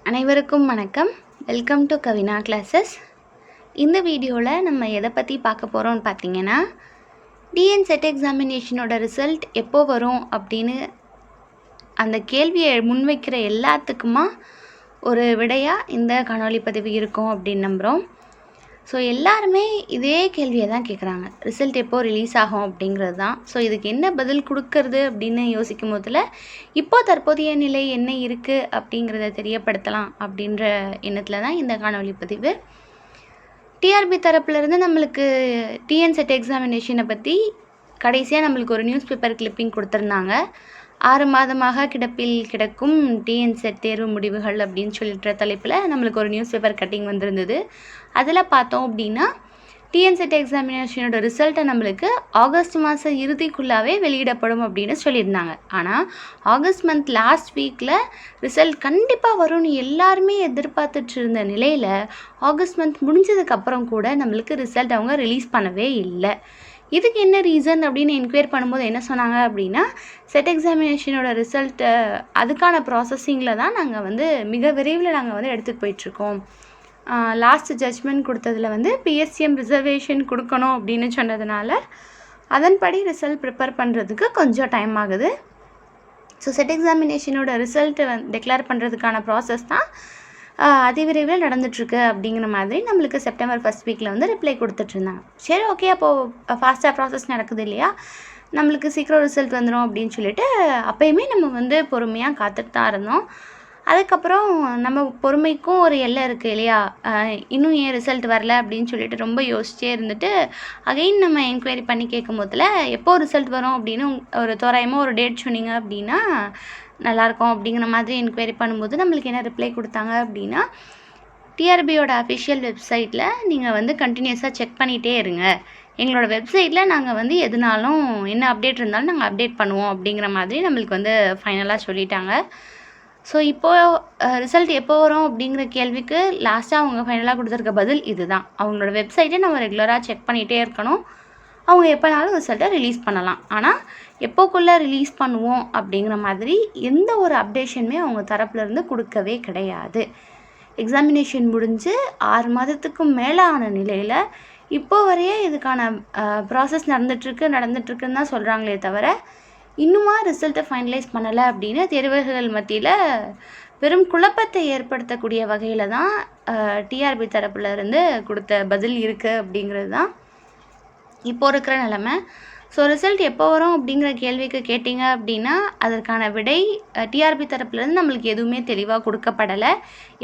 அனைவருக்கும் வணக்கம். Welcome to Kavina classes. இந்த வீடியோவில் நம்ம எதை பற்றி பார்க்க போகிறோம்னு பார்த்தீங்கன்னா, டிஎன் செட் எக்ஸாமினேஷனோட ரிசல்ட் எப்போ வரும் அப்படின்னு அந்த கேள்வியை முன்வைக்கிற எல்லாத்துக்குமா ஒரு விடையாக இந்த காணொளி பதிவு இருக்கும் அப்படின்னு நம்புகிறோம். ஸோ எல்லாருமே இதே கேள்வியை தான் கேட்குறாங்க, ரிசல்ட் எப்போ ரிலீஸ் ஆகும் அப்படிங்கிறது தான். ஸோ இதுக்கு என்ன பதில் கொடுக்கறது அப்படின்னு யோசிக்கும் போதில் இப்போது தற்போதைய நிலை என்ன இருக்குது அப்படிங்கிறத தெரியப்படுத்தலாம் அப்படின்ற எண்ணத்தில் தான் இந்த காணொளி பதிவு. டிஆர்பி தரப்புலேருந்து நம்மளுக்கு டிஎன் செட் எக்ஸாமினேஷனை பற்றி கடைசியாக நம்மளுக்கு ஒரு நியூஸ் பேப்பர் கிளிப்பிங் கொடுத்துருந்தாங்க. 6 மாதமாக கிடப்பில் கிடக்கும் டிஎன் செட் தேர்வு முடிவுகள் அப்படின்னு சொல்லிட்டு தலைப்பில் நம்மளுக்கு ஒரு நியூஸ் பேப்பர் கட்டிங் வந்திருந்தது. அதில் பார்த்தோம் அப்படின்னா, டிஎன் செட் எக்ஸாமினேஷனோட ரிசல்ட்டை நம்மளுக்கு ஆகஸ்ட் மாதம் இறுதிக்குள்ளாவே வெளியிடப்படும் அப்படின்னு சொல்லியிருந்தாங்க. ஆனால் ஆகஸ்ட் மந்த் லாஸ்ட் வீக்கில் ரிசல்ட் கண்டிப்பாக வரும்னு எல்லாருமே எதிர்பார்த்துட்டு இருந்த நிலையில் ஆகஸ்ட் மந்த் முடிஞ்சதுக்கப்புறம் கூட நம்மளுக்கு ரிசல்ட் அவங்க ரிலீஸ் பண்ணவே இல்லை. இதுக்கு என்ன ரீசன் அப்படின்னு என்கொயர் பண்ணும்போது என்ன சொன்னாங்க அப்படின்னா, செட் எக்ஸாமினேஷனோட ரிசல்ட்டை அதுக்கான ப்ராசஸிங்கில் தான் நாங்கள் மிக விரைவில் நாங்கள் எடுத்துகிட்டு போயிட்டுருக்கோம். லாஸ்ட் ஜட்ஜ்மெண்ட் கொடுத்ததில் பிஎஸ்சிஎம் ரிசர்வேஷன் கொடுக்கணும் அப்படின்னு சொன்னதுனால அதன்படி ரிசல்ட் ப்ரிப்பேர் பண்ணுறதுக்கு கொஞ்சம் டைம் ஆகுது. ஸோ செட் எக்ஸாமினேஷனோட ரிசல்ட்டை டிக்ளேர் பண்ணுறதுக்கான ப்ராசஸ் தான் அதிவிரைவில் நடந்துகிட்ருக்கு அப்படிங்கிற மாதிரி நம்மளுக்கு செப்டம்பர் ஃபர்ஸ்ட் வீக்கில் ரிப்ளை கொடுத்துட்ருந்தாங்க. சரி, ஓகே, அப்போது ஃபாஸ்ட்டாக ப்ராசஸ் நடக்குது இல்லையா, நம்மளுக்கு சீக்கிரம் ரிசல்ட் வந்துடும் அப்படின்னு சொல்லிட்டு அப்போயுமே நம்ம பொறுமையாக காத்துட்டு தான் இருந்தோம். அதுக்கப்புறம் நம்ம பொறுமைக்கும் ஒரு எல்லை இருக்குது இல்லையா, இன்னும் ஏன் ரிசல்ட் வரல அப்படின்னு சொல்லிட்டு ரொம்ப யோசிச்சே இருந்துட்டு அகைன் நம்ம என்கொயரி பண்ணி கேட்கும் போதில் எப்போ ரிசல்ட் வரும் அப்படின்னு ஒரு தோராயமாக ஒரு டேட் சொன்னீங்க அப்படின்னா நல்லாயிருக்கும் அப்படிங்கிற மாதிரி என்கொயரி பண்ணும்போது நம்மளுக்கு என்ன ரிப்ளை கொடுத்தாங்க அப்படின்னா, டிஆர்பியோட அஃபிஷியல் வெப்சைட்டில் நீங்கள் கண்டினியூஸாக செக் பண்ணிகிட்டே இருங்க, எங்களோட வெப்சைட்டில் நாங்கள் எதுனாலும் என்ன அப்டேட் இருந்தாலும் நாங்கள் அப்டேட் பண்ணுவோம் அப்படிங்கிற மாதிரி நம்மளுக்கு ஃபைனலாக சொல்லிட்டாங்க. ஸோ இப்போது ரிசல்ட் எப்போ வரும் அப்படிங்கிற கேள்விக்கு லாஸ்ட்டாக அவங்க ஃபைனலாக கொடுத்துருக்க பதில் இதுதான். அவங்களோட வெப்சைட்டை நம்ம ரெகுலராக செக் பண்ணிகிட்டே இருக்கணும், அவங்க எப்போனாலும் ரிசல்ட்டை ரிலீஸ் பண்ணலாம். ஆனால் எப்போக்குள்ளே ரிலீஸ் பண்ணுவோம் அப்படிங்கிற மாதிரி எந்த ஒரு அப்டேஷனுமே அவங்க தரப்புலேருந்து கொடுக்கவே கிடையாது. எக்ஸாமினேஷன் முடிஞ்சு 6 மாதத்துக்கும் மேலே ஆன நிலையில் இப்போ வரையே இதுக்கான ப்ராசஸ் நடந்துட்டுருக்குன்னு தான் சொல்கிறாங்களே தவிர இன்னுமா ரிசல்ட்டை ஃபைனலைஸ் பண்ணலை அப்படின்னு தேர்வர்கள் மத்தியில் வெறும் குழப்பத்தை ஏற்படுத்தக்கூடிய வகையில் தான் டிஆர்பி தரப்புலேருந்து கொடுத்த பதில் இருக்குது அப்படிங்கிறது தான் இப்போ இருக்கிற நிலமை. ஸோ ரிசல்ட் எப்போ வரும் அப்படிங்கிற கேள்விக்கு கேட்டிங்க அப்படின்னா அதற்கான விடை டிஆர்பி தரப்புலேருந்து நம்மளுக்கு எதுவுமே தெளிவாக கொடுக்கப்படலை.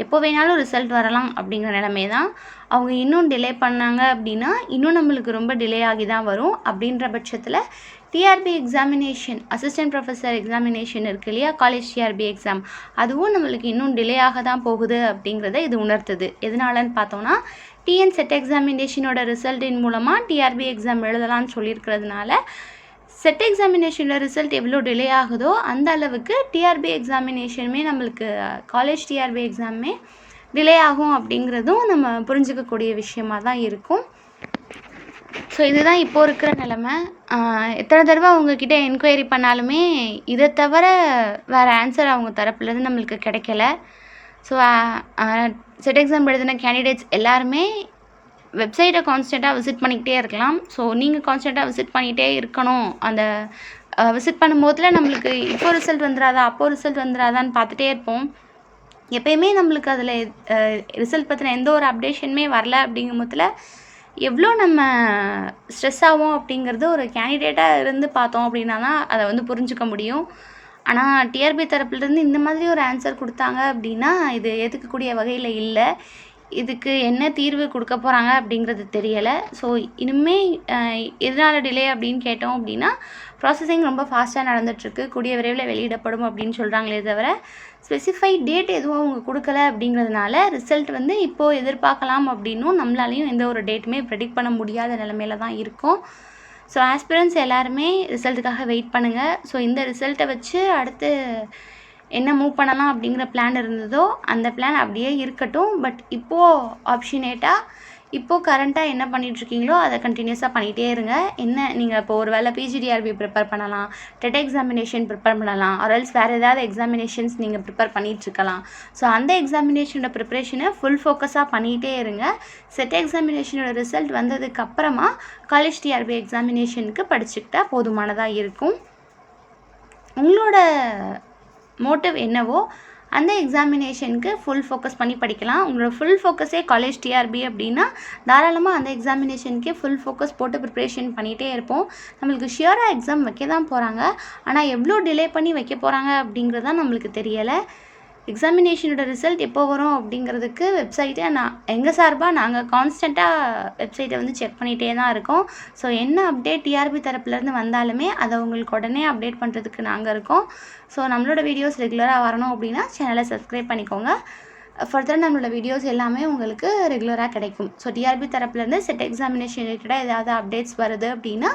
எப்போ வேணாலும் ரிசல்ட் வரலாம் அப்படிங்கிற நிலைமை தான். அவங்க இன்னும் டிலே பண்ணாங்க அப்படின்னா இன்னும் நம்மளுக்கு ரொம்ப டிலே ஆகி தான் வரும். அப்படின்ற பட்சத்தில் TRP examination, assistant professor examination இருக்குது இல்லையா, காலேஜ் டிஆர்பி எக்ஸாம், அதுவும் நம்மளுக்கு இன்னும் டிலே ஆக தான் போகுது அப்படிங்கிறத இது உணர்த்துது. எதனாலன்னு பார்த்தோன்னா, டிஎன் செட் எக்ஸாமினேஷனோட ரிசல்ட்டின் மூலமாக டிஆர்பி எக்ஸாம் எழுதலாம்னு சொல்லியிருக்கிறதுனால செட் எக்ஸாமினேஷனோட ரிசல்ட் எவ்வளோ டிலே ஆகுதோ அந்த அளவுக்கு டிஆர்பி எக்ஸாமினேஷனுமே நம்மளுக்கு காலேஜ் டிஆர்பி எக்ஸாமே டிலே ஆகும் அப்படிங்கிறதும் நம்ம புரிஞ்சிக்கக்கூடிய விஷயமாக தான் இருக்கும். ஸோ இதுதான் இப்போது இருக்கிற நிலமை. எத்தனை தடவை அவங்கக்கிட்ட என்கொயரி பண்ணாலுமே இதை தவிர வேறு ஆன்சர் அவங்க தரப்புலேருந்து நம்மளுக்கு கிடைக்கல. ஸோ செட் எக்ஸாம் எழுதின கேண்டிடேட்ஸ் எல்லாருமே வெப்சைட்டை கான்ஸ்டண்ட்டாக விசிட் பண்ணிக்கிட்டே இருக்கலாம். ஸோ நீங்கள் கான்ஸ்டண்ட்டாக விசிட் பண்ணிகிட்டே இருக்கணும். அந்த விசிட் பண்ணும்போதில் நம்மளுக்கு இப்போ ரிசல்ட் வந்துடாதா அப்போது ரிசல்ட் வந்துடாதான்னு பார்த்துட்டே இருப்போம். எப்போயுமே நம்மளுக்கு அதில் ரிசல்ட் பற்றின எந்த ஒரு அப்டேஷனுமே வரல அப்படிங்கும் போதில் எவ்வளோ நம்ம ஸ்ட்ரெஸ் ஆகும் அப்படிங்கிறது ஒரு கேண்டிடேட்டாக இருந்து பார்த்தோம் அப்படின்னா தான் அதை புரிஞ்சுக்க முடியும். ஆனால் டிஆர்பி தரப்புலேருந்து இந்த மாதிரி ஒரு ஆன்சர் கொடுத்தாங்க அப்படின்னா இது ஏற்றுக்கக்கூடிய வகையில் இல்லை. இதுக்கு என்ன தீர்வு கொடுக்க போகிறாங்க அப்படிங்கிறது தெரியலை. ஸோ இனிமே எதனால் டிலே அப்படின்னு கேட்டோம் அப்படின்னா ப்ராசஸிங் ரொம்ப ஃபாஸ்ட்டாக நடந்துகிட்ருக்கு, கூடிய விரைவில் வெளியிடப்படும் அப்படின்னு சொல்கிறாங்களே தவிர ஸ்பெசிஃபைட் டேட் எதுவும் அவங்க கொடுக்கல அப்படிங்கிறதுனால ரிசல்ட் இப்போது எதிர்பார்க்கலாம் அப்படின்னும் நம்மளாலையும் எந்த ஒரு டேட்டுமே ப்ரெடிக்ட் பண்ண முடியாத நிலமையில தான் இருக்கும். ஸோ ஆஸ்பிரன்ஸ் எல்லாருமே ரிசல்ட்டுக்காக வெயிட் பண்ணுங்கள். ஸோ இந்த ரிசல்ட்டை வச்சு அடுத்து என்ன மூவ் பண்ணலாம் அப்படிங்கிற பிளான் இருந்ததோ அந்த பிளான் அப்படியே இருக்கட்டும். பட் இப்போது ஆப்ஷனேட்டாக இப்போது கரண்ட்டாக என்ன பண்ணிகிட்ருக்கீங்களோ அதை கண்டினியூஸாக பண்ணிகிட்டே இருங்க. என்ன நீங்கள் இப்போ ஒரு வேளை பிஜிடிஆர்பி ப்ரிப்பேர் பண்ணலாம், டெட் எக்ஸாமினேஷன் ப்ரிப்பேர் பண்ணலாம், ஆர்எல்ஸ் வேறு ஏதாவது எக்ஸாமினேஷன்ஸ் நீங்கள் ப்ரிப்பேர் பண்ணிகிட்ருக்கலாம். ஸோ அந்த எக்ஸாமினேஷனோட ப்ரிப்ரேஷனை ஃபுல் ஃபோக்கஸாக பண்ணிகிட்டே இருங்க. செட் எக்ஸாமினேஷனோட ரிசல்ட் வந்ததுக்கப்புறமா காலேஜ் டிஆர்பி எக்ஸாமினேஷனுக்கு படிச்சுக்கிட்டா போதுமானதாக இருக்கும். உங்களோட மோட்டிவ் என்னவோ அந்த எக்ஸாமினேஷனுக்கு ஃபுல் ஃபோக்கஸ் பண்ணி படிக்கலாம். உங்களோட ஃபுல் ஃபோக்கஸே காலேஜ் டிஆர்பி அப்படின்னா தாராளமாக அந்த எக்ஸாமினேஷனுக்கே ஃபுல் ஃபோக்கஸ் போட்டு ப்ரிப்ரேஷன் பண்ணிகிட்டே இருப்போம். நம்மளுக்கு ஷியராக எக்ஸாம் வைக்க தான் போகிறாங்க, ஆனால் எவ்வளோ டிலே பண்ணி வைக்க போகிறாங்க அப்படிங்கிறது தான் நம்மளுக்கு தெரியலை. எக்ஸாமினேஷனோட ரிசல்ட் எப்போ வரும் அப்படிங்கிறதுக்கு வெப்சைட்டை எங்கள் சார்பாக நாங்கள் கான்ஸ்டண்ட்டாக வெப்சைட்டை செக் பண்ணிகிட்டே தான் இருக்கோம். ஸோ என்ன அப்டேட் டிஆர்பி தரப்புலேருந்து வந்தாலுமே அதை உங்களுக்கு உடனே அப்டேட் பண்ணுறதுக்கு நாங்கள் இருக்கோம். ஸோ நம்மளோட வீடியோஸ் ரெகுலராக வரணும் அப்படின்னா சேனலை சப்ஸ்கிரைப் பண்ணிக்கோங்க. ஃபர்தர் நம்மளோட வீடியோஸ் எல்லாமே உங்களுக்கு ரெகுலராக கிடைக்கும். ஸோ டிஆர்பி தரப்புலேருந்து செட் எக்ஸாமினேஷன் ரிலேட்டடாக ஏதாவது அப்டேட்ஸ் வருது அப்படின்னா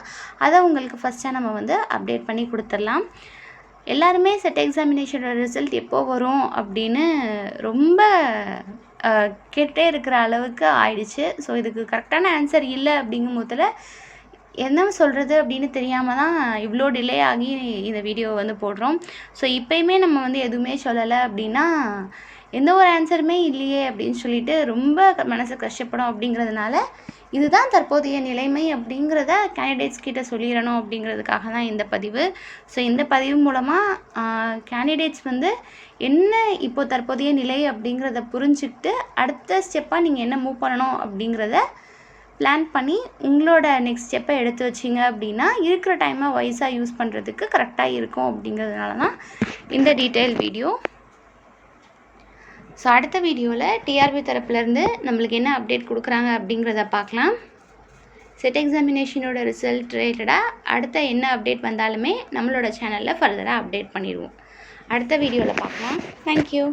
அதை உங்களுக்கு ஃபஸ்ட்டாக நம்ம அப்டேட் பண்ணி கொடுத்துடலாம். எல்லாருமே செட் எக்ஸாமினேஷனோட ரிசல்ட் எப்போ வரும் அப்படின்னு ரொம்ப கேட்டே இருக்கிற அளவுக்கு ஆயிடுச்சு. ஸோ இதுக்கு கரெக்டான ஆன்சர் இல்லை அப்படிங்கும் போதில் என்ன சொல்கிறது அப்படின்னு தெரியாமல் தான் இவ்வளோ டிலே ஆகி இந்த வீடியோ போடுறோம். ஸோ இப்போயுமே நம்ம எதுவுமே சொல்லலை அப்படின்னா எந்த ஒரு ஆன்சருமே இல்லையே அப்படின்னு சொல்லிட்டு ரொம்ப மனசு கஷ்டப்படும். அப்படிங்கிறதுனால இதுதான் தற்போதைய நிலைமை அப்படிங்கிறத கேண்டிடேட்ஸ் கிட்ட சொல்லிடணும் அப்படிங்கிறதுக்காக தான் இந்த பதிவு. ஸோ இந்த பதிவு மூலமாக கேண்டிடேட்ஸ் என்ன இப்போ தற்போதைய நிலை அப்படிங்கிறத புரிஞ்சுக்கிட்டு அடுத்த ஸ்டெப்பாக நீங்கள் என்ன மூவ் பண்ணணும் அப்படிங்கிறத பிளான் பண்ணி உங்களோட நெக்ஸ்ட் ஸ்டெப்பை எடுத்து வச்சிங்க அப்படின்னா இருக்கிற டைமை வைஸாக யூஸ் பண்ணுறதுக்கு கரெக்டாக இருக்கும். அப்படிங்கிறதுனால தான் இந்த டீட்டெயில் வீடியோ. ஸோ அடுத்த வீடியோவில் டிஆர்பி தரப்புலேருந்து நம்மளுக்கு என்ன அப்டேட் கொடுக்குறாங்க அப்படிங்கிறத பார்க்கலாம். செட் எக்ஸாமினேஷனோட ரிசல்ட் ரிலேட்டடாக அடுத்த என்ன அப்டேட் வந்தாலுமே நம்மளோட சேனலில் ஃபர்தராக அப்டேட் பண்ணிடுவோம். அடுத்த வீடியோவில் பார்க்கலாம். தேங்க்யூ.